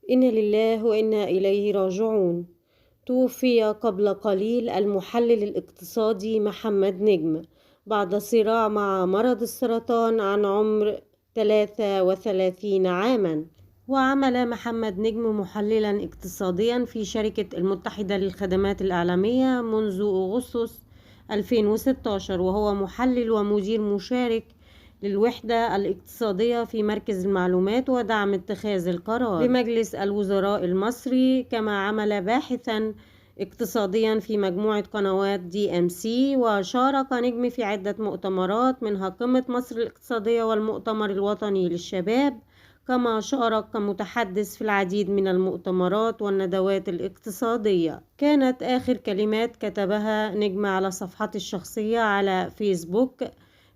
إنا لله وإنا إليه راجعون. توفي قبل قليل المحلل الاقتصادي محمد نجم بعد صراع مع مرض السرطان عن عمر 33 عاما. وعمل محمد نجم محللا اقتصاديا في شركة المتحدة للخدمات الإعلامية منذ أغسطس 2016، وهو محلل ومدير مشارك للوحدة الاقتصادية في مركز المعلومات ودعم اتخاذ القرار لمجلس الوزراء المصري. كما عمل باحثا اقتصاديا في مجموعة قنوات DMC. وشارك نجم في عدة مؤتمرات منها قمة مصر الاقتصادية والمؤتمر الوطني للشباب، كما شارك كمتحدث في العديد من المؤتمرات والندوات الاقتصادية. كانت آخر كلمات كتبها نجم على صفحته الشخصية على فيسبوك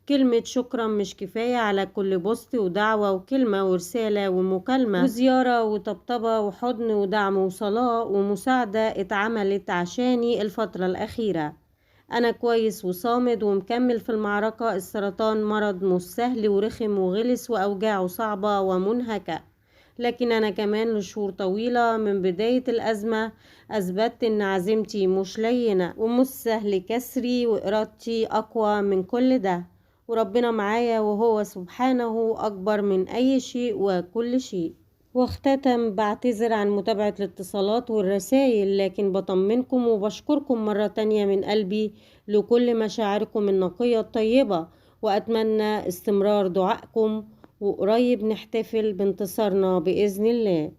كلمة شكرا مش كفاية على كل بوست ودعوة وكلمة ورسالة ومكالمة وزيارة وطبطبة وحضن ودعم وصلاة ومساعدة اتعملت عشاني الفترة الأخيرة. أنا كويس وصامد ومكمل في المعركة. السرطان مرض مش سهل ورخم وغلس وأوجاعه صعبة ومنهكة، لكن أنا كمان لشهور طويلة من بداية الأزمة أثبتت إن عزيمتي مش لينة ومش سهل كسري وإرادتي أقوى من كل ده، وربنا معايا وهو سبحانه أكبر من أي شيء وكل شيء. واختتم بعتذر عن متابعة الاتصالات والرسائل، لكن بطمنكم وبشكركم مرة تانية من قلبي لكل مشاعركم النقية الطيبة، وأتمنى استمرار دعائكم، وقريب نحتفل بانتصارنا بإذن الله.